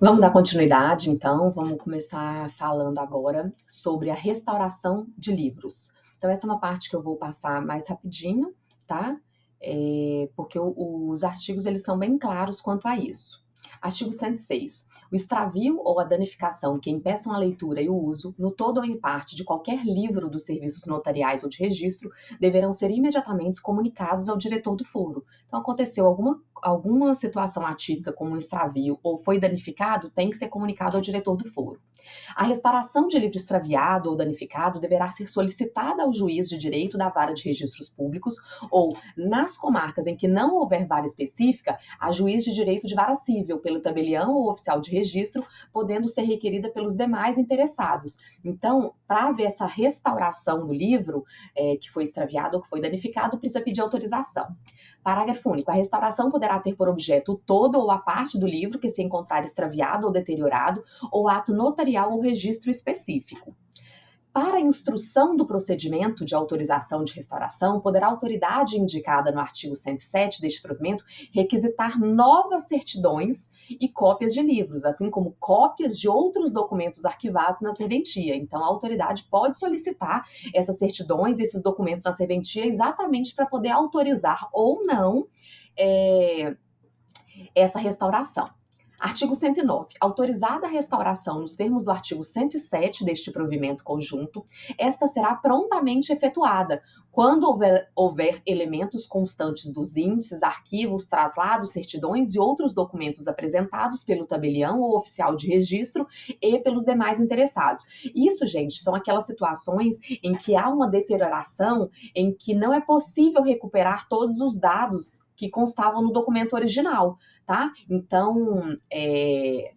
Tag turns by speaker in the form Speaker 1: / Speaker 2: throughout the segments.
Speaker 1: Vamos dar continuidade, então, vamos começar falando agora sobre a restauração de livros. Então, essa é uma parte que eu vou passar mais rapidinho, tá? Porque os artigos, eles são bem claros quanto a isso. Artigo 106. O extravio ou a danificação que impeçam a leitura e o uso, no todo ou em parte, de qualquer livro dos serviços notariais ou de registro, deverão ser imediatamente comunicados ao diretor do foro. Então, aconteceu alguma situação atípica, como um extravio, ou foi danificado, tem que ser comunicado ao diretor do foro. A restauração de livro extraviado ou danificado deverá ser solicitada ao juiz de direito da vara de registros públicos ou, nas comarcas em que não houver vara específica, a juiz de direito de vara cível, pelo tabelião ou oficial de registro, podendo ser requerida pelos demais interessados. Então, para haver essa restauração do livro que foi extraviado ou que foi danificado, precisa pedir autorização. Parágrafo único. A restauração poderá ter por objeto o todo ou a parte do livro que se encontrar extraviado ou deteriorado, ou ato notarial ou registro específico. Para a instrução do procedimento de autorização de restauração, poderá a autoridade indicada no artigo 107 deste provimento requisitar novas certidões e cópias de livros, assim como cópias de outros documentos arquivados na serventia. Então, a autoridade pode solicitar essas certidões, esses documentos na serventia, exatamente para poder autorizar ou não essa restauração. Artigo 109. Autorizada a restauração nos termos do artigo 107 deste provimento conjunto, esta será prontamente efetuada quando houver elementos constantes dos índices, arquivos, traslados, certidões e outros documentos apresentados pelo tabelião ou oficial de registro e pelos demais interessados. Isso, gente, são aquelas situações em que há uma deterioração, em que não é possível recuperar todos os dados que constavam no documento original, tá? Então,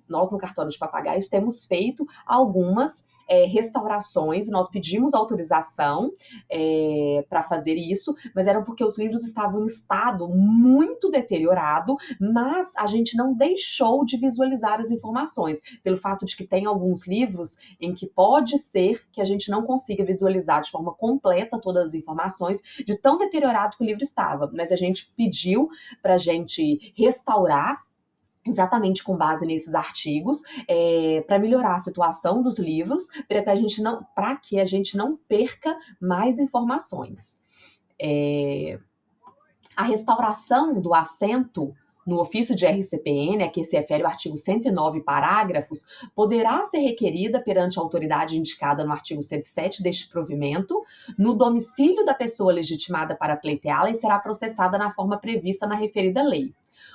Speaker 1: nós no Cartório de Papagaios temos feito algumas restaurações, nós pedimos autorização para fazer isso, mas eram porque os livros estavam em estado muito deteriorado, mas a gente não deixou de visualizar as informações, pelo fato de que tem alguns livros em que pode ser que a gente não consiga visualizar de forma completa todas as informações, de tão deteriorado que o livro estava, mas a gente pediu para a gente restaurar exatamente com base nesses artigos, para melhorar a situação dos livros, para que a gente não perca mais informações. A restauração do assento no ofício de RCPN, a que se refere ao artigo 109, parágrafos, poderá ser requerida perante a autoridade indicada no artigo 107 deste provimento, no domicílio da pessoa legitimada para pleiteá-la e será processada na forma prevista na referida lei.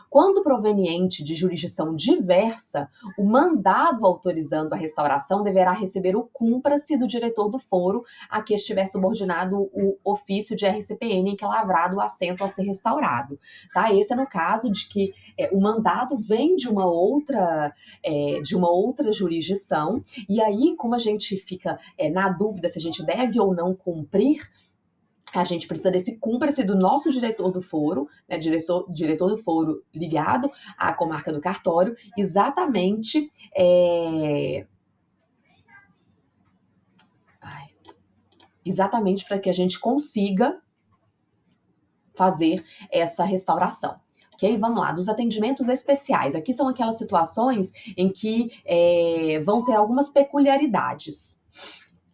Speaker 1: Quando proveniente de jurisdição diversa, o mandado autorizando a restauração deverá receber o cúmplice do diretor do foro a que estiver subordinado o ofício de RCPN em que é lavrado o assento a ser restaurado. Tá? Esse é no caso de que o mandado vem de uma outra jurisdição, e aí, como a gente fica na dúvida se a gente deve ou não cumprir, a gente precisa desse cúmplice do nosso diretor do foro, né, diretor do foro ligado à comarca do cartório, exatamente para que a gente consiga fazer essa restauração. Ok? Vamos lá, dos atendimentos especiais. Aqui são aquelas situações em que vão ter algumas peculiaridades.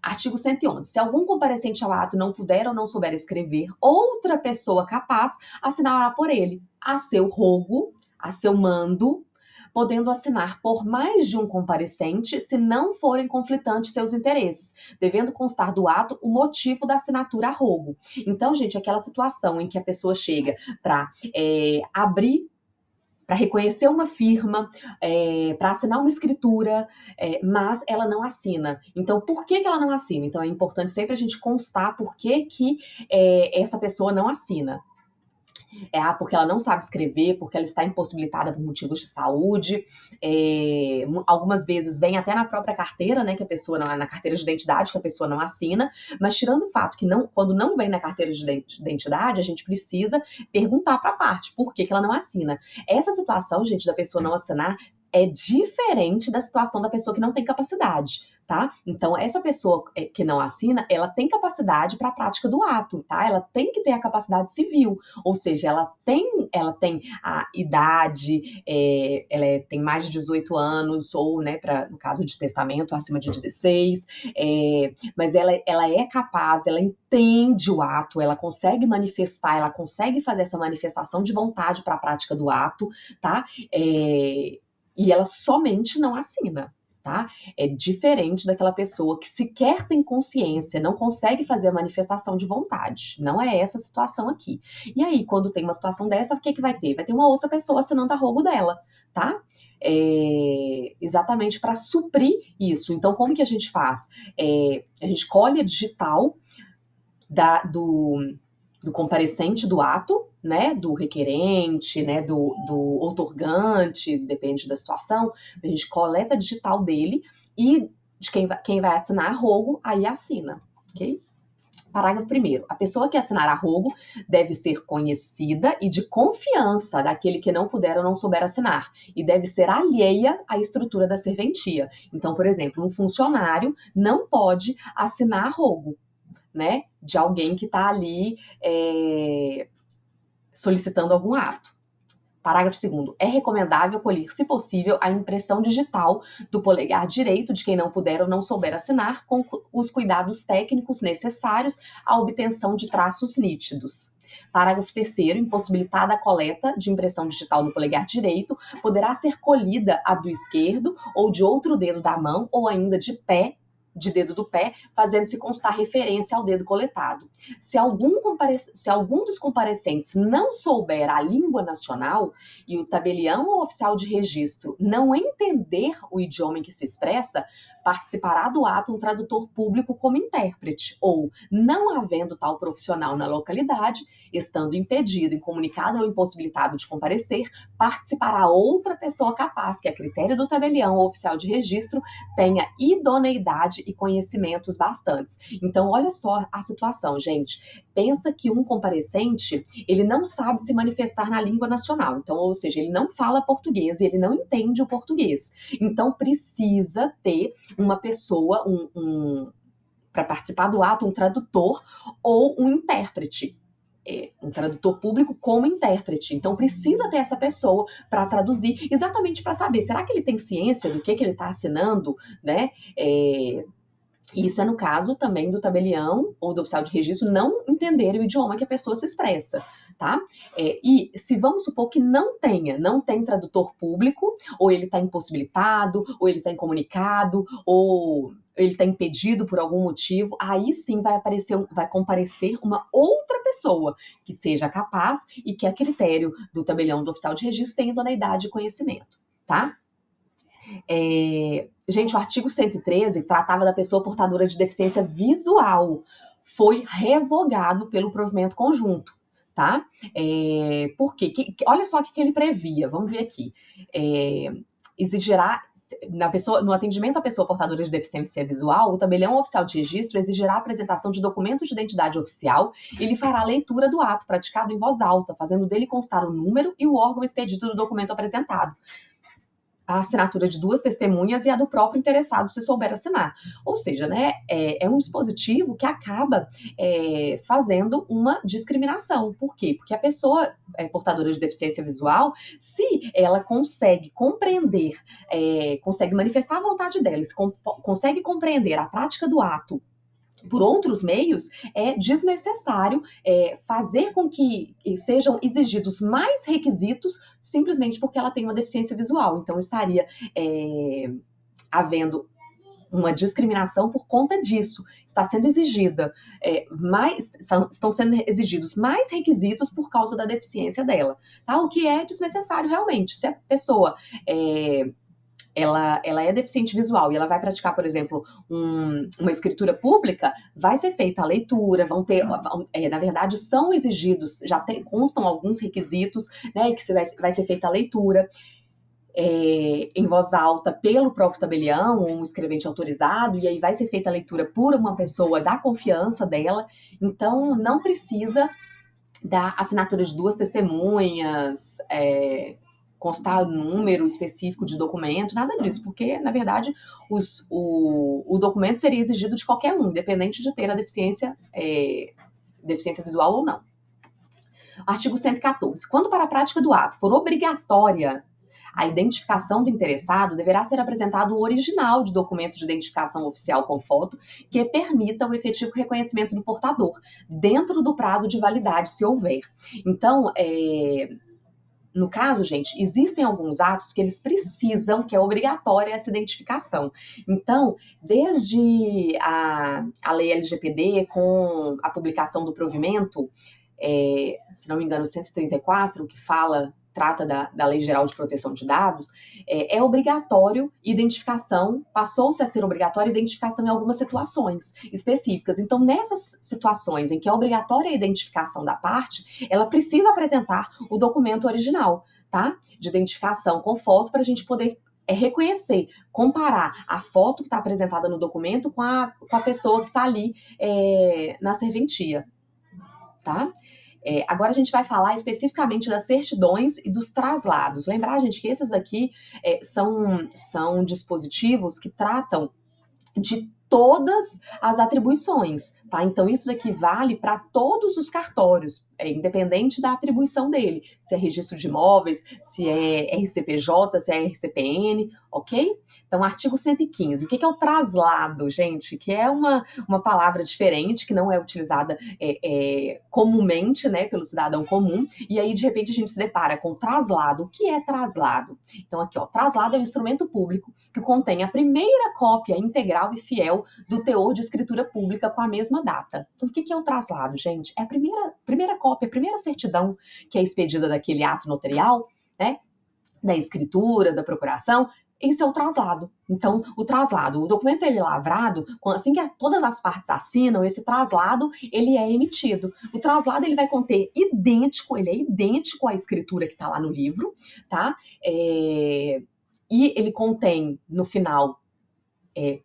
Speaker 1: Artigo 111. Se algum comparecente ao ato não puder ou não souber escrever, outra pessoa capaz assinará por ele, a seu rogo, a seu mando, podendo assinar por mais de um comparecente, se não forem conflitantes seus interesses, devendo constar do ato o motivo da assinatura a rogo. Então, gente, aquela situação em que a pessoa chega para abrir, para reconhecer uma firma, para assinar uma escritura, mas ela não assina. Então, por que ela não assina? Então, é importante sempre a gente constar por que essa pessoa não assina. Porque ela não sabe escrever, porque ela está impossibilitada por motivos de saúde. Algumas vezes vem até na própria carteira, né, que a pessoa na carteira de identidade que a pessoa não assina, mas tirando o fato que quando não vem na carteira de identidade, a gente precisa perguntar para a parte por que ela não assina. Essa situação, gente, da pessoa não assinar é diferente da situação da pessoa que não tem capacidade, tá? Então, essa pessoa que não assina, ela tem capacidade para a prática do ato, tá? Ela tem que ter a capacidade civil, ou seja, ela tem a idade, tem mais de 18 anos, ou, né, no caso de testamento, acima de 16, mas ela é capaz, ela entende o ato, ela consegue manifestar, ela consegue fazer essa manifestação de vontade para a prática do ato, tá? E ela somente não assina, tá? É diferente daquela pessoa que sequer tem consciência, não consegue fazer a manifestação de vontade. Não é essa a situação aqui. E aí, quando tem uma situação dessa, o que vai ter? Vai ter uma outra pessoa assinando a rogo dela, tá? Exatamente para suprir isso. Então, como que a gente faz? A gente colhe a digital do comparecente do ato, né, do requerente, né, do outorgante, depende da situação, a gente coleta a digital dele e de quem vai assinar a rogo, aí assina, ok? Parágrafo 1º. A pessoa que assinar a rogo deve ser conhecida e de confiança daquele que não puder ou não souber assinar, e deve ser alheia à estrutura da serventia. Então, por exemplo, um funcionário não pode assinar a rogo, né, de alguém que está ali solicitando algum ato. Parágrafo 2º. É recomendável colher, se possível, a impressão digital do polegar direito de quem não puder ou não souber assinar, com os cuidados técnicos necessários à obtenção de traços nítidos. Parágrafo 3º. Impossibilitada a coleta de impressão digital no polegar direito, poderá ser colhida a do esquerdo ou de outro dedo da mão ou ainda de dedo do pé, fazendo-se constar referência ao dedo coletado. Se algum dos comparecentes não souber a língua nacional e o tabelião ou oficial de registro não entender o idioma em que se expressa, participará do ato um tradutor público como intérprete, ou, não havendo tal profissional na localidade, estando impedido, incomunicado ou impossibilitado de comparecer, participará outra pessoa capaz que, a critério do tabelião ou oficial de registro, tenha idoneidade e conhecimentos bastantes. Então, olha só a situação, gente. Pensa que um comparecente, ele não sabe se manifestar na língua nacional. Então, ou seja, ele não fala português e ele não entende o português. Então, precisa ter uma pessoa, para participar do ato, um tradutor ou um intérprete. Um tradutor público como intérprete. Então, precisa ter essa pessoa para traduzir, exatamente para saber, será que ele tem ciência do que ele está assinando, né? Isso é no caso também do tabelião ou do oficial de registro não entender o idioma que a pessoa se expressa, tá? E se vamos supor que não tem tradutor público, ou ele está impossibilitado, ou ele está incomunicado, ou ele está impedido por algum motivo, aí sim vai comparecer uma outra pessoa que seja capaz e que, a critério do tabelião do oficial de registro, tenha idoneidade e conhecimento, tá? Gente, o artigo 113 tratava da pessoa portadora de deficiência visual. Foi revogado pelo provimento conjunto, tá? Por quê? Olha só o que ele previa. Vamos ver aqui. Exigirá, no atendimento à pessoa portadora de deficiência visual, o tabelião oficial de registro exigirá a apresentação de documento de identidade oficial e lhe fará a leitura do ato praticado em voz alta, fazendo dele constar o número e o órgão expedito do documento apresentado, a assinatura de 2 testemunhas e a do próprio interessado, se souber assinar. Ou seja, né, é um dispositivo que acaba fazendo uma discriminação. Por quê? Porque a pessoa portadora de deficiência visual, se ela consegue compreender, consegue manifestar a vontade dela, se consegue compreender a prática do ato por outros meios, é desnecessário fazer com que sejam exigidos mais requisitos simplesmente porque ela tem uma deficiência visual. Então, estaria havendo uma discriminação por conta disso. Está sendo exigida estão sendo exigidos mais requisitos por causa da deficiência dela, tá? O que é desnecessário realmente. Se a pessoa ela é deficiente visual e ela vai praticar, por exemplo, uma escritura pública, vai ser feita a leitura, na verdade, são exigidos, constam alguns requisitos, né, que vai ser feita a leitura em voz alta pelo próprio tabelião, um escrevente autorizado, e aí vai ser feita a leitura por uma pessoa da confiança dela, então não precisa da assinatura de 2 testemunhas, constar número específico de documento, nada disso, porque, na verdade, o documento seria exigido de qualquer um, independente de ter a deficiência visual ou não. Artigo 114. Quando para a prática do ato for obrigatória a identificação do interessado, deverá ser apresentado o original de documento de identificação oficial com foto que permita o efetivo reconhecimento do portador, dentro do prazo de validade, se houver. Então, no caso, gente, existem alguns atos que eles precisam, que é obrigatória essa identificação. Então, desde a lei LGPD, com a publicação do provimento, se não me engano, 134, que trata da Lei Geral de Proteção de Dados, é obrigatório identificação, passou-se a ser obrigatória identificação em algumas situações específicas. Então, nessas situações em que é obrigatória a identificação da parte, ela precisa apresentar o documento original, tá? De identificação com foto para a gente poder reconhecer, comparar a foto que está apresentada no documento com a pessoa que está ali na serventia, tá? Agora a gente vai falar especificamente das certidões e dos traslados. Lembrar, gente, que esses daqui são dispositivos que tratam de todas as atribuições, tá? Então, isso daqui vale para todos os cartórios, independente da atribuição dele, se é registro de imóveis, se é RCPJ, se é RCPN, ok? Então, artigo 115. O que é o traslado, gente? Que é uma palavra diferente, que não é utilizada comumente, né, pelo cidadão comum, e aí, de repente, a gente se depara com traslado. O que é traslado? Então, aqui, ó, traslado é um instrumento público que contém a primeira cópia integral e fiel do teor de escritura pública com a mesma data. Então, o que é o traslado, gente? É a primeira cópia, a primeira certidão que é expedida daquele ato notarial, né, da escritura, da procuração. Esse é o traslado. Então, o documento ele é lavrado, assim que todas as partes assinam, esse traslado, ele é emitido. O traslado, ele vai conter ele é idêntico à escritura que está lá no livro, tá? E ele contém, no final,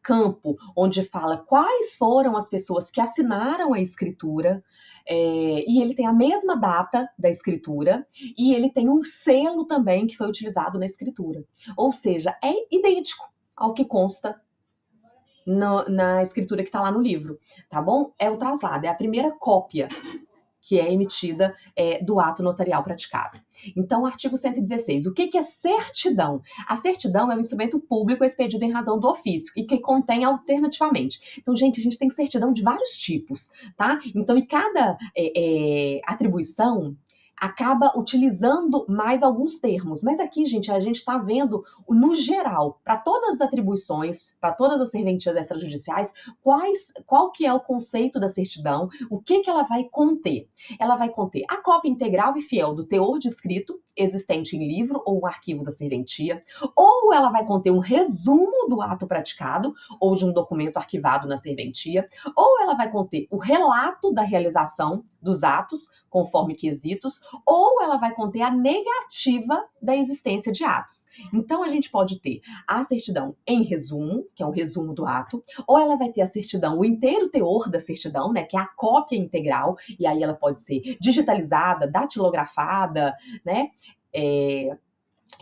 Speaker 1: campo onde fala quais foram as pessoas que assinaram a escritura, e ele tem a mesma data da escritura, e ele tem um selo também que foi utilizado na escritura. Ou seja, é idêntico ao que consta na escritura que está lá no livro, tá bom? É o traslado, é a primeira cópia que é emitida do ato notarial praticado. Então, artigo 116. O que é certidão? A certidão é um instrumento público expedido em razão do ofício e que contém alternativamente. Então, gente, a gente tem certidão de vários tipos, tá? Então, e cada atribuição acaba utilizando mais alguns termos. Mas aqui, gente, a gente está vendo, no geral, para todas as atribuições, para todas as serventias extrajudiciais, qual que é o conceito da certidão, o que ela vai conter. Ela vai conter a cópia integral e fiel do teor de escrito existente em livro ou um arquivo da serventia, ou ela vai conter um resumo do ato praticado ou de um documento arquivado na serventia, ou ela vai conter o relato da realização dos atos, conforme quesitos, ou ela vai conter a negativa da existência de atos. Então, a gente pode ter a certidão em resumo, que é um resumo do ato, ou ela vai ter a certidão, o inteiro teor da certidão, né, que é a cópia integral, e aí ela pode ser digitalizada, datilografada, né,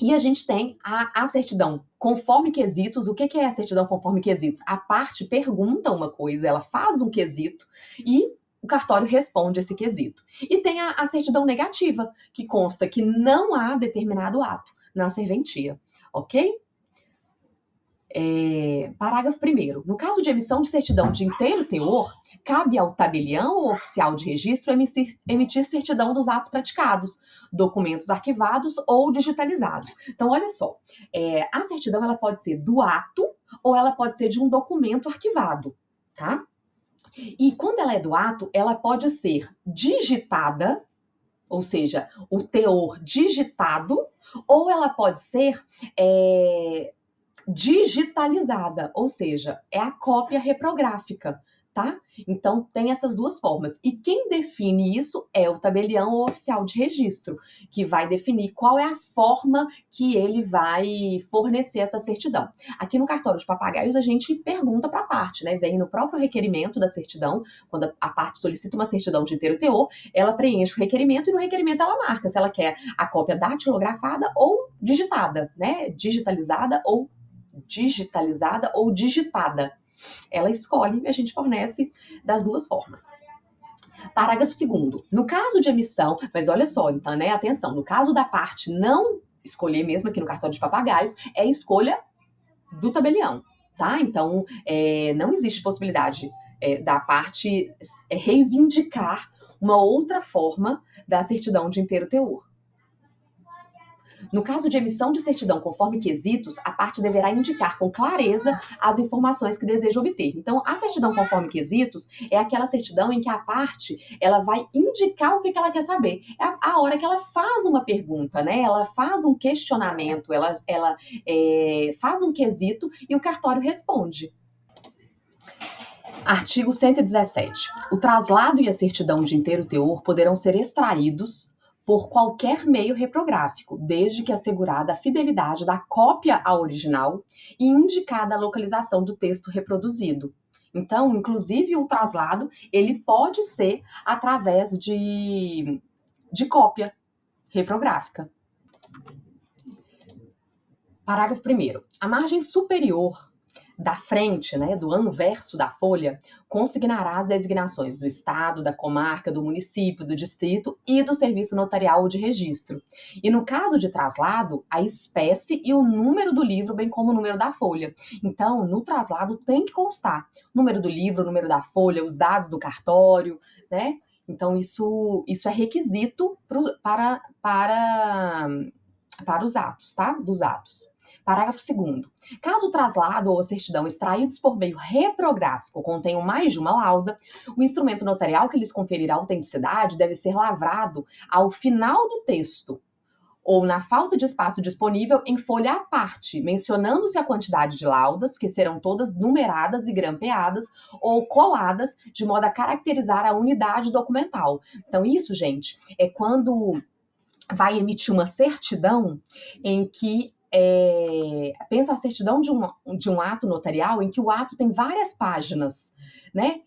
Speaker 1: e a gente tem a certidão conforme quesitos. O que é a certidão conforme quesitos? A parte pergunta uma coisa, ela faz um quesito e o cartório responde esse quesito. E tem a certidão negativa, que consta que não há determinado ato na serventia, ok? Parágrafo 1º. No caso de emissão de certidão de inteiro teor, cabe ao tabelião ou oficial de registro emitir certidão dos atos praticados, documentos arquivados ou digitalizados. Então, olha só, a certidão ela pode ser do ato ou ela pode ser de um documento arquivado, tá? E quando ela é do ato, ela pode ser digitada, ou seja, o teor digitado, ou ela pode ser digitalizada, ou seja, é a cópia reprográfica, tá? Então, tem essas duas formas. E quem define isso é o tabelião ou oficial de registro, que vai definir qual é a forma que ele vai fornecer essa certidão. Aqui no cartório de papagaios, a gente pergunta para a parte, né? Vem no próprio requerimento da certidão, quando a parte solicita uma certidão de inteiro teor, ela preenche o requerimento e no requerimento ela marca se ela quer a cópia datilografada ou digitada, né? Digitalizada ou digitada. Ela escolhe e a gente fornece das duas formas. Parágrafo 2º. No caso de emissão, mas olha só, então, né, atenção, no caso da parte não escolher mesmo aqui no cartório de papagaios, é escolha do tabelião, tá? Então, não existe possibilidade da parte reivindicar uma outra forma da certidão de inteiro teor. No caso de emissão de certidão conforme quesitos, a parte deverá indicar com clareza as informações que deseja obter. Então, a certidão conforme quesitos é aquela certidão em que a parte ela vai indicar o que ela quer saber. É a hora que ela faz uma pergunta, né? Ela faz um questionamento, ela faz um quesito e o cartório responde. Artigo 117. O traslado e a certidão de inteiro teor poderão ser extraídos por qualquer meio reprográfico, desde que assegurada a fidelidade da cópia ao original e indicada a localização do texto reproduzido. Então, inclusive, o traslado, ele pode ser através de cópia reprográfica. Parágrafo 1º. A margem superior da frente, né, do anverso da folha, consignará as designações do estado, da comarca, do município, do distrito e do serviço notarial ou de registro. E no caso de traslado, a espécie e o número do livro, bem como o número da folha. Então, no traslado tem que constar o número do livro, o número da folha, os dados do cartório, né? Então, isso é requisito para os atos, tá? Dos atos. Parágrafo 2º. Caso o traslado ou a certidão extraídos por meio reprográfico contenham mais de uma lauda, o instrumento notarial que lhes conferirá autenticidade deve ser lavrado ao final do texto ou na falta de espaço disponível em folha à parte, mencionando-se a quantidade de laudas, que serão todas numeradas e grampeadas ou coladas, de modo a caracterizar a unidade documental. Então, isso, gente, é quando vai emitir uma certidão em que pensa a certidão de um ato notarial em que o ato tem várias páginas, né?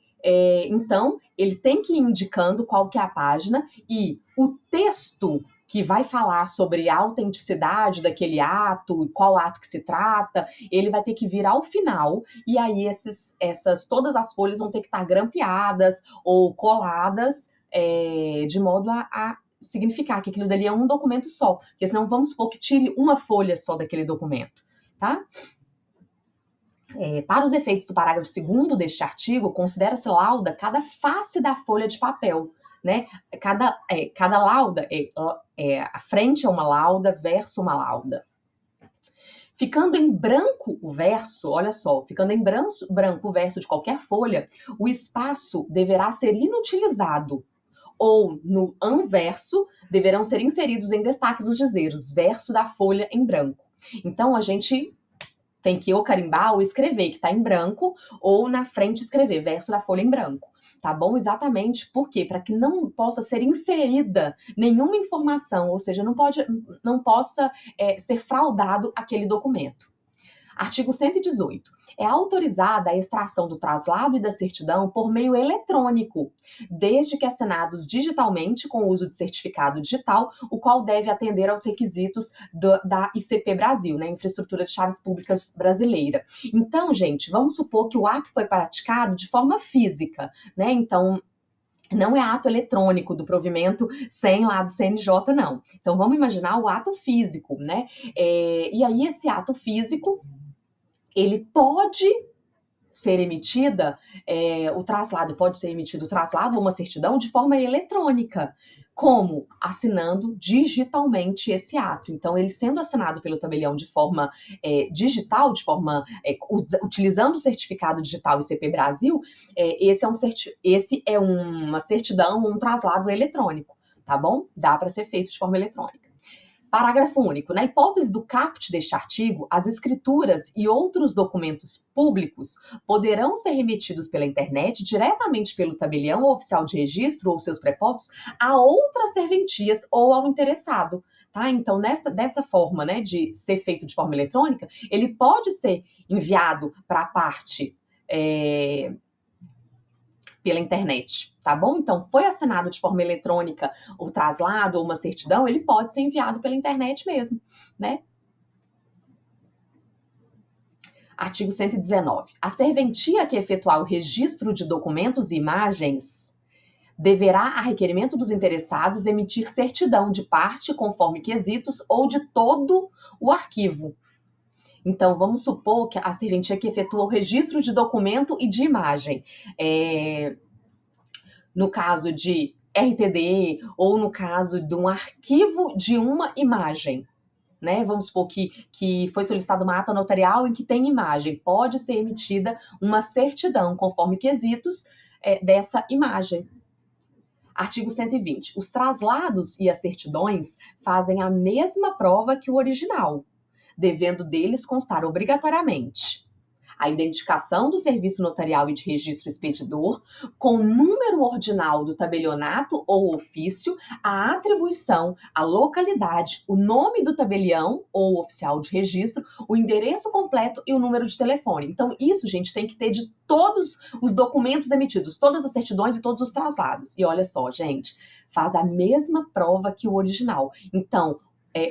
Speaker 1: Então, ele tem que ir indicando qual que é a página e o texto que vai falar sobre a autenticidade daquele ato, qual ato que se trata, ele vai ter que vir ao final, e aí todas as folhas vão ter que estar grampeadas ou coladas, de modo a significar que aquilo dali é um documento só, porque senão vamos supor que tire uma folha só daquele documento, tá? Para os efeitos do parágrafo 2º deste artigo, considera-se lauda cada face da folha de papel, né? Cada lauda, a frente é uma lauda, verso uma lauda. Ficando em branco o verso, olha só, ficando em branco o verso de qualquer folha, o espaço deverá ser inutilizado, ou no anverso, deverão ser inseridos em destaques os dizeres verso da folha em branco. Então, a gente tem que ou carimbar ou escrever que está em branco, ou na frente escrever verso da folha em branco, tá bom? Exatamente, por quê? Para que não possa ser inserida nenhuma informação, ou seja, não possa ser fraudado aquele documento. Artigo 118. É autorizada a extração do traslado e da certidão por meio eletrônico, desde que assinados digitalmente com o uso de certificado digital, o qual deve atender aos requisitos da ICP Brasil, né, Infraestrutura de Chaves Públicas Brasileira. Então, gente, vamos supor que o ato foi praticado de forma física, né? Então, não é ato eletrônico do provimento sem lá do CNJ, não. Então, vamos imaginar o ato físico, né? E aí, esse ato físico, ele pode ser emitida, pode ser emitido o traslado ou uma certidão de forma eletrônica. Como? Assinando digitalmente esse ato. Então, ele sendo assinado pelo tabelião de forma digital, utilizando o certificado digital ICP Brasil, esse é uma certidão, um traslado eletrônico, tá bom? Dá para ser feito de forma eletrônica. Parágrafo único. Na hipótese do caput deste artigo, as escrituras e outros documentos públicos poderão ser remetidos pela internet diretamente pelo tabelião ou oficial de registro ou seus prepostos a outras serventias ou ao interessado. Tá? Então, dessa forma, né, de ser feito de forma eletrônica, ele pode ser enviado para a parte pela internet, tá bom? Então, foi assinado de forma eletrônica o traslado ou uma certidão, ele pode ser enviado pela internet mesmo, né? Artigo 119. A serventia que efetuar o registro de documentos e imagens deverá, a requerimento dos interessados, emitir certidão de parte conforme quesitos ou de todo o arquivo. Então, vamos supor que a serventia que efetua o registro de documento e de imagem, no caso de RTD ou no caso de um arquivo de uma imagem, né? Vamos supor que foi solicitada uma ata notarial em que tem imagem, pode ser emitida uma certidão conforme quesitos dessa imagem. Artigo 120. Os traslados e as certidões fazem a mesma prova que o original, devendo deles constar obrigatoriamente a identificação do serviço notarial e de registro expedidor, com número ordinal do tabelionato ou ofício, a atribuição, a localidade, o nome do tabelião ou oficial de registro, o endereço completo e o número de telefone. Então, isso, gente, tem que ter de todos os documentos emitidos, todas as certidões e todos os traslados. E olha só, gente, faz a mesma prova que o original. Então,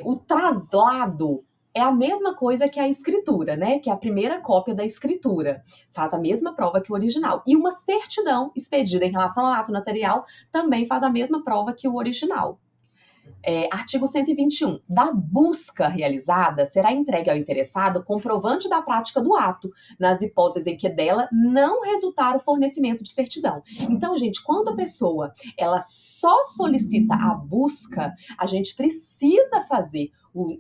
Speaker 1: o traslado é a mesma coisa que a escritura, né? Que é a primeira cópia da escritura. Faz a mesma prova que o original. E uma certidão expedida em relação ao ato notarial também faz a mesma prova que o original. Artigo 121. Da busca realizada, será entregue ao interessado comprovante da prática do ato, nas hipóteses em que dela não resultar o fornecimento de certidão. Então, gente, quando a pessoa ela só solicita a busca, a gente precisa fazer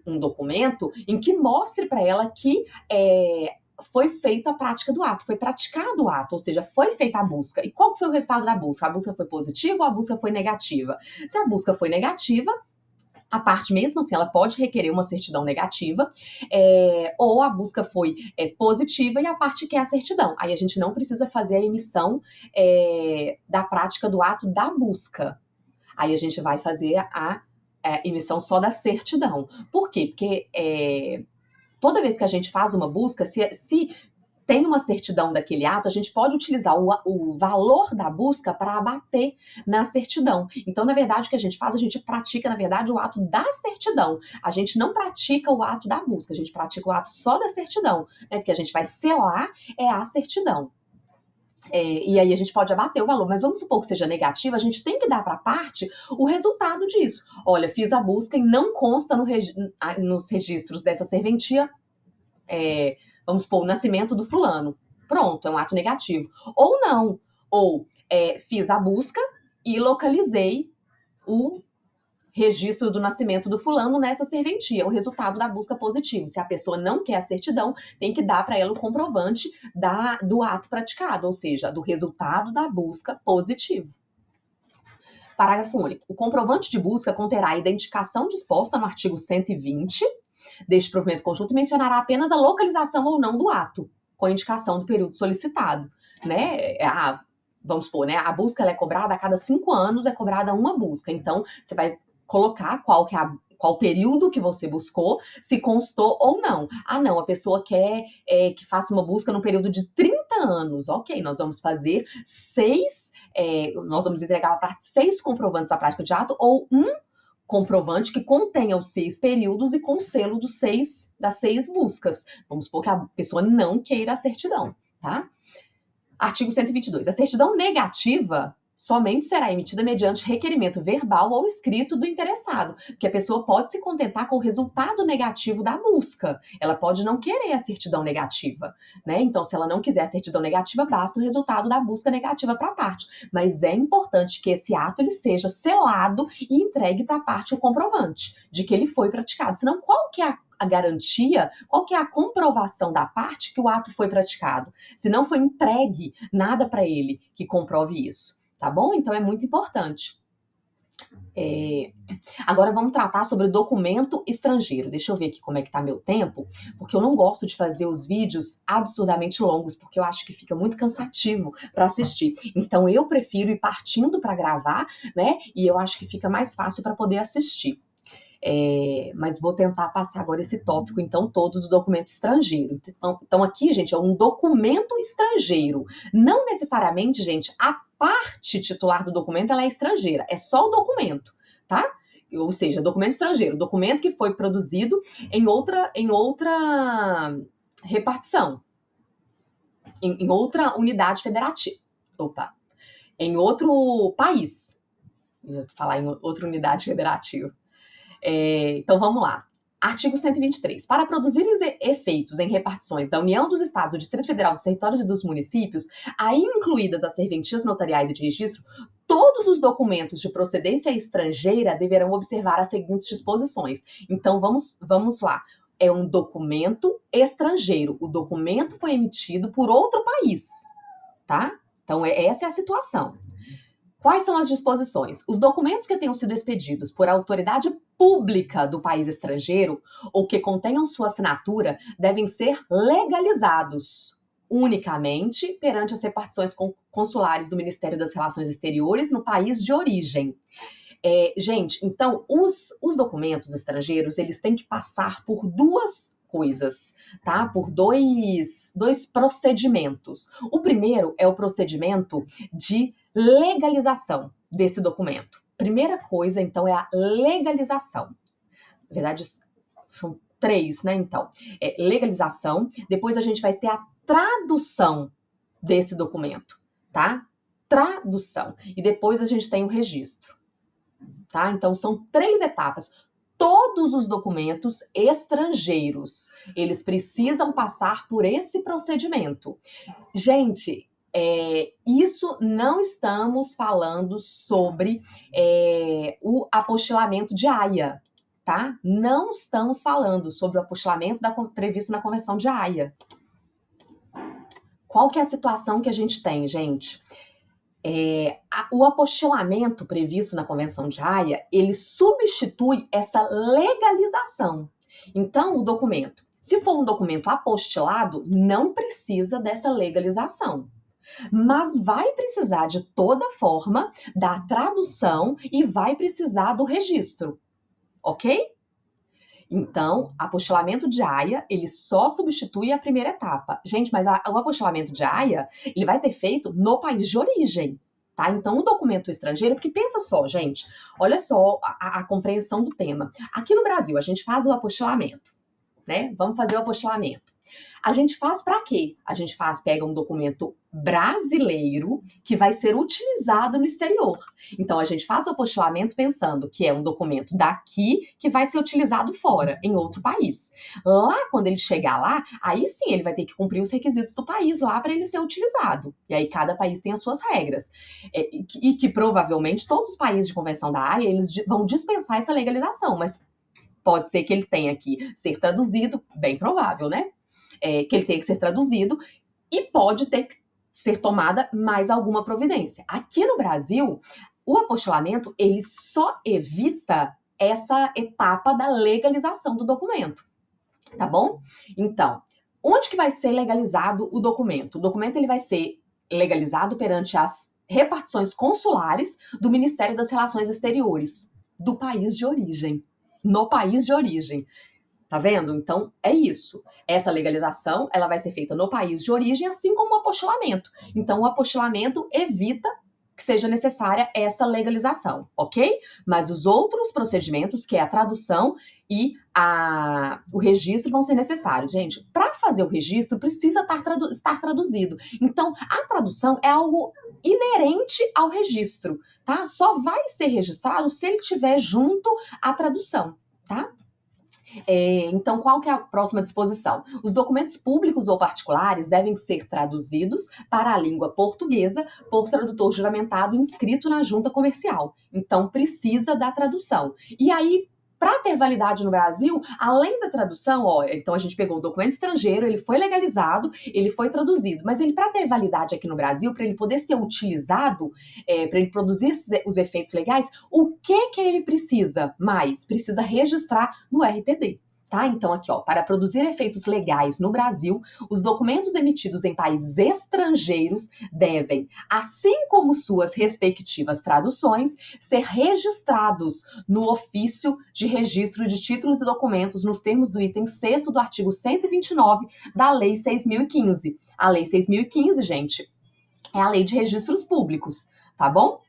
Speaker 1: um documento em que mostre para ela que foi feita a prática do ato, foi praticado o ato, ou seja, foi feita a busca. E qual foi o resultado da busca? A busca foi positiva ou a busca foi negativa? Se a busca foi negativa, a parte mesmo assim, ela pode requerer uma certidão negativa, ou a busca foi positiva e a parte quer a certidão. Aí a gente não precisa fazer a emissão da prática do ato da busca. Aí a gente vai fazer a emissão só da certidão. Por quê? Porque toda vez que a gente faz uma busca, se tem uma certidão daquele ato, a gente pode utilizar o valor da busca para abater na certidão. Então, na verdade, o que a gente faz, a gente pratica, na verdade, o ato da certidão. A gente não pratica o ato da busca, a gente pratica o ato só da certidão, né? Porque a gente vai selar a certidão. E aí a gente pode abater o valor, mas vamos supor que seja negativo, a gente tem que dar para a parte o resultado disso. Olha, fiz a busca e não consta nos registros dessa serventia, vamos supor, o nascimento do fulano. Pronto, é um ato negativo. Ou não, ou fiz a busca e localizei o registro do nascimento do fulano nessa serventia, o resultado da busca positivo. Se a pessoa não quer a certidão, tem que dar para ela o comprovante do ato praticado, ou seja, do resultado da busca positivo. Parágrafo único. O comprovante de busca conterá a identificação disposta no artigo 120 deste provimento conjunto e mencionará apenas a localização ou não do ato, com a indicação do período solicitado, né? Vamos supor, né? A busca ela é cobrada a cada 5 anos, é cobrada uma busca. Então, você vai colocar qual período que você buscou, se constou ou não. Não, a pessoa quer que faça uma busca no período de 30 anos. Ok, nós vamos fazer nós vamos entregar para 6 comprovantes da prática de ato ou um comprovante que contenha os 6 períodos e com o selo das 6 buscas. Vamos supor que a pessoa não queira a certidão, tá? Artigo 122. A certidão negativa somente será emitida mediante requerimento verbal ou escrito do interessado, porque a pessoa pode se contentar com o resultado negativo da busca. Ela pode não querer a certidão negativa, né? Então, se ela não quiser a certidão negativa, basta o resultado da busca negativa para a parte. Mas é importante que esse ato ele seja selado e entregue para a parte o comprovante de que ele foi praticado. Senão, qual que é a garantia, qual que é a comprovação da parte que o ato foi praticado? Se não foi entregue nada para ele que comprove isso. Tá bom? Então é muito importante. Agora vamos tratar sobre documento estrangeiro. Deixa eu ver aqui como é que tá meu tempo, porque eu não gosto de fazer os vídeos absurdamente longos, porque eu acho que fica muito cansativo para assistir. Então eu prefiro ir partindo para gravar, né? E eu acho que fica mais fácil para poder assistir. Mas vou tentar passar agora esse tópico, então, todo do documento estrangeiro. Então, aqui, gente, é um documento estrangeiro. Não necessariamente, gente, a parte titular do documento ela é estrangeira, é só o documento, tá? Ou seja, documento estrangeiro, documento que foi produzido em outra repartição, em outra unidade federativa. Em outro país. Eu ia falar em outra unidade federativa. Então vamos lá. Artigo 123. Para produzir efeitos em repartições da União, dos Estados, do Distrito Federal, dos territórios e dos municípios, aí incluídas as serventias notariais e de registro, todos os documentos de procedência estrangeira deverão observar as seguintes disposições. Então vamos lá. É um documento estrangeiro. O documento foi emitido por outro país, tá? Então essa é a situação. Quais são as disposições? Os documentos que tenham sido expedidos por autoridade pública do país estrangeiro ou que contenham sua assinatura devem ser legalizados unicamente perante as repartições consulares do Ministério das Relações Exteriores no país de origem. Gente, então, os documentos estrangeiros, eles têm que passar por duas coisas, tá? Por dois procedimentos. O primeiro é o procedimento de legalização desse documento. Primeira coisa, então, é a legalização. Na verdade, são três, né? Então, legalização. Depois a gente vai ter a tradução desse documento, tá? Tradução. E depois a gente tem o registro, tá? Então, são três etapas. Todos os documentos estrangeiros, eles precisam passar por esse procedimento. Gente, isso não estamos falando sobre o apostilamento de Haia, tá? Não estamos falando sobre o apostilamento previsto na Convenção de Haia. Qual que é a situação que a gente tem, gente? O apostilamento previsto na Convenção de Haia, ele substitui essa legalização. Então, o documento, se for um documento apostilado, não precisa dessa legalização. Mas vai precisar, de toda forma, da tradução e vai precisar do registro, ok? Então, apostilamento de Haia, ele só substitui a primeira etapa. Gente, mas o apostilamento de Haia, ele vai ser feito no país de origem, tá? Então, o documento estrangeiro, porque pensa só, gente, olha só a compreensão do tema. Aqui no Brasil, a gente faz o apostilamento, né? Vamos fazer o apostilamento. A gente faz para quê? A gente pega um documento brasileiro que vai ser utilizado no exterior. Então, a gente faz o apostilamento pensando que é um documento daqui que vai ser utilizado fora, em outro país. Lá, quando ele chegar lá, aí sim ele vai ter que cumprir os requisitos do país lá para ele ser utilizado. E aí cada país tem as suas regras. E que provavelmente todos os países de Convenção da Haia, eles vão dispensar essa legalização, mas pode ser que ele tenha que ser traduzido, bem provável, né? Que ele tenha que ser traduzido e pode ter que ser tomada mais alguma providência. Aqui no Brasil, o apostilamento, ele só evita essa etapa da legalização do documento, tá bom? Então, onde que vai ser legalizado o documento? O documento, ele vai ser legalizado perante as repartições consulares do Ministério das Relações Exteriores do país de origem, no país de origem. Tá vendo? Então, é isso. Essa legalização, ela vai ser feita no país de origem, assim como o apostilamento. Então, o apostilamento evita que seja necessária essa legalização, ok? Mas os outros procedimentos, que é a tradução e o registro, vão ser necessários. Gente, para fazer o registro, precisa estar traduzido. Então, a tradução é algo inerente ao registro, tá? Só vai ser registrado se ele estiver junto à tradução, tá? Então, qual que é a próxima disposição? Os documentos públicos ou particulares devem ser traduzidos para a língua portuguesa por tradutor juramentado inscrito na junta comercial. Então, precisa da tradução. E aí, para ter validade no Brasil, além da tradução, ó, então a gente pegou o documento estrangeiro, ele foi legalizado, ele foi traduzido, mas ele para ter validade aqui no Brasil, para ele poder ser utilizado, para ele produzir os efeitos legais, o que ele precisa mais? Precisa registrar no RTD. Tá? Então, aqui, ó, para produzir efeitos legais no Brasil, os documentos emitidos em países estrangeiros devem, assim como suas respectivas traduções, ser registrados no ofício de registro de títulos e documentos nos termos do item 6º do artigo 129 da Lei 6.015. A Lei 6.015, gente, é a Lei de Registros Públicos, tá bom?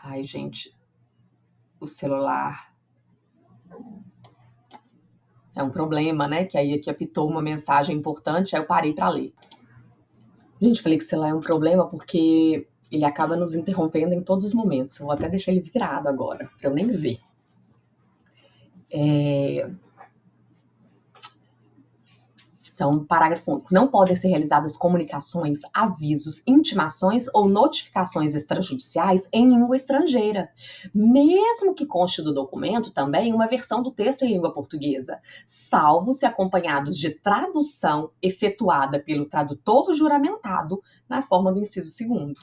Speaker 1: Ai, gente, o celular... É um problema, né? Que aí aqui apitou uma mensagem importante, aí eu parei para ler. Gente, falei que o celular é um problema porque ele acaba nos interrompendo em todos os momentos. Eu vou até deixar ele virado agora, para eu nem me ver. Então, parágrafo único. Não podem ser realizadas comunicações, avisos, intimações ou notificações extrajudiciais em língua estrangeira, mesmo que conste do documento também uma versão do texto em língua portuguesa, salvo se acompanhados de tradução efetuada pelo tradutor juramentado na forma do inciso 2º.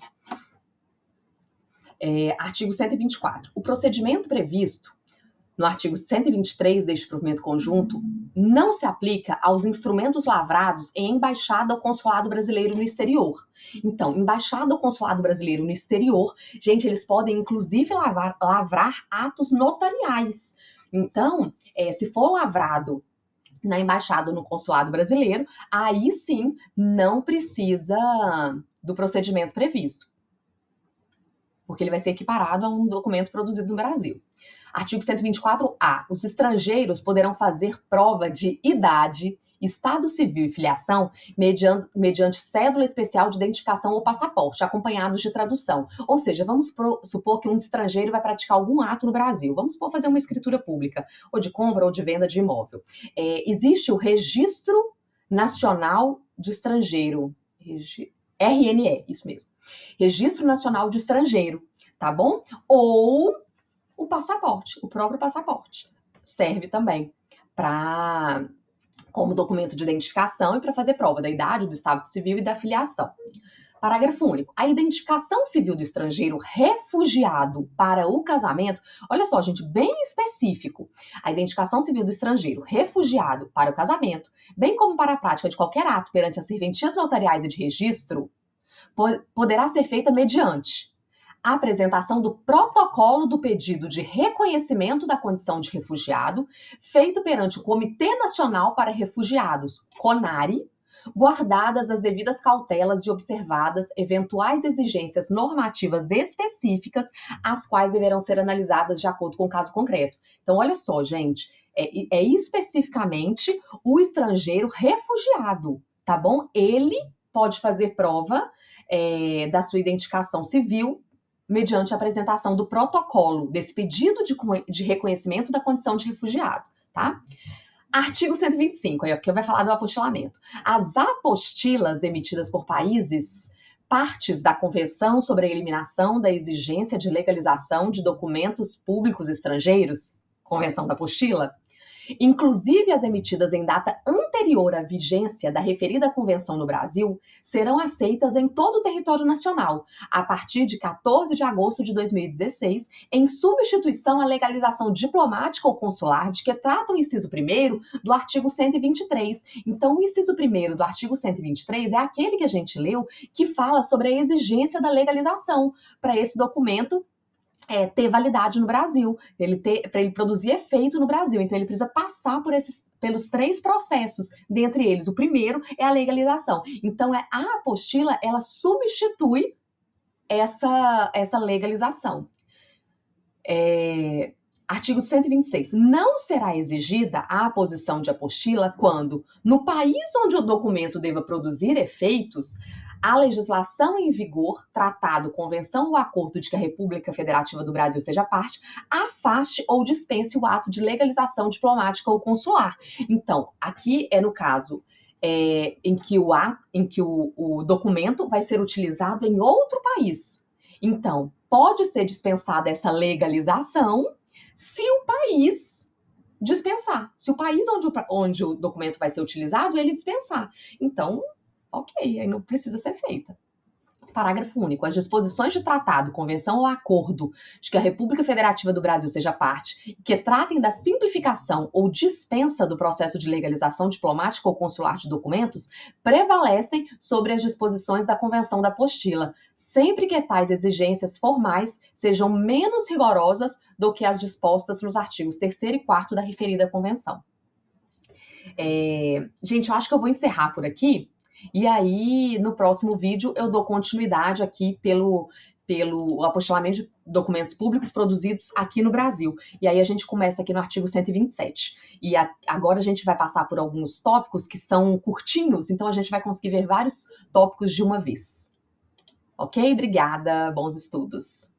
Speaker 1: Artigo 124. O procedimento previsto no artigo 123 deste provimento conjunto, não se aplica aos instrumentos lavrados em embaixada ou consulado brasileiro no exterior. Então, embaixada ou consulado brasileiro no exterior, gente, eles podem inclusive lavrar atos notariais. Então, se for lavrado na embaixada ou no consulado brasileiro, aí sim não precisa do procedimento previsto, porque ele vai ser equiparado a um documento produzido no Brasil. Artigo 124-A. Os estrangeiros poderão fazer prova de idade, estado civil e filiação mediante cédula especial de identificação ou passaporte, acompanhados de tradução. Ou seja, vamos supor que um estrangeiro vai praticar algum ato no Brasil. Vamos supor fazer uma escritura pública, ou de compra ou de venda de imóvel. Existe o Registro Nacional de Estrangeiro, RNE, isso mesmo. Registro Nacional de Estrangeiro, tá bom? Ou o passaporte, o próprio passaporte. Serve também como documento de identificação e para fazer prova da idade, do estado civil e da filiação. Parágrafo único. A identificação civil do estrangeiro refugiado para o casamento, olha só, gente, bem específico. A identificação civil do estrangeiro refugiado para o casamento, bem como para a prática de qualquer ato perante as serventias notariais e de registro, poderá ser feita mediante a apresentação do protocolo do pedido de reconhecimento da condição de refugiado, feito perante o Comitê Nacional para Refugiados, CONARE, guardadas as devidas cautelas e observadas eventuais exigências normativas específicas, as quais deverão ser analisadas de acordo com o caso concreto. Então, olha só, gente, é especificamente o estrangeiro refugiado, tá bom? Ele pode fazer prova da sua identificação civil mediante a apresentação do protocolo desse pedido de reconhecimento da condição de refugiado, tá? Artigo 125, aí aqui vai falar do apostilamento. As apostilas emitidas por países partes da Convenção sobre a Eliminação da Exigência de Legalização de Documentos Públicos Estrangeiros, Convenção da Apostila, inclusive as emitidas em data anterior à vigência da referida convenção no Brasil, serão aceitas em todo o território nacional, a partir de 14 de agosto de 2016, em substituição à legalização diplomática ou consular de que trata o inciso 1º do artigo 123. Então, o inciso 1º do artigo 123 é aquele que a gente leu, que fala sobre a exigência da legalização para esse documento ter validade no Brasil, para ele produzir efeito no Brasil. Então, ele precisa passar pelos 3 processos, dentre eles. O primeiro é a legalização. Então, a apostila, ela substitui essa legalização. Artigo 126. Não será exigida a aposição de apostila quando, no país onde o documento deva produzir efeitos, a legislação em vigor, tratado, convenção ou acordo de que a República Federativa do Brasil seja parte, afaste ou dispense o ato de legalização diplomática ou consular. Então, aqui é no caso em que o documento vai ser utilizado em outro país. Então, pode ser dispensada essa legalização, se o país dispensar. Se o país onde o documento vai ser utilizado, ele dispensar. Então, ok, aí não precisa ser feita. Parágrafo único. As disposições de tratado, convenção ou acordo de que a República Federativa do Brasil seja parte, que tratem da simplificação ou dispensa do processo de legalização diplomática ou consular de documentos, prevalecem sobre as disposições da Convenção da Apostila, sempre que tais exigências formais sejam menos rigorosas do que as dispostas nos artigos 3º e 4º da referida Convenção. Gente, eu acho que eu vou encerrar por aqui. E aí, no próximo vídeo, eu dou continuidade aqui pelo apostilamento de documentos públicos produzidos aqui no Brasil. E aí a gente começa aqui no artigo 127. E agora a gente vai passar por alguns tópicos que são curtinhos, então a gente vai conseguir ver vários tópicos de uma vez. Ok? Obrigada, bons estudos.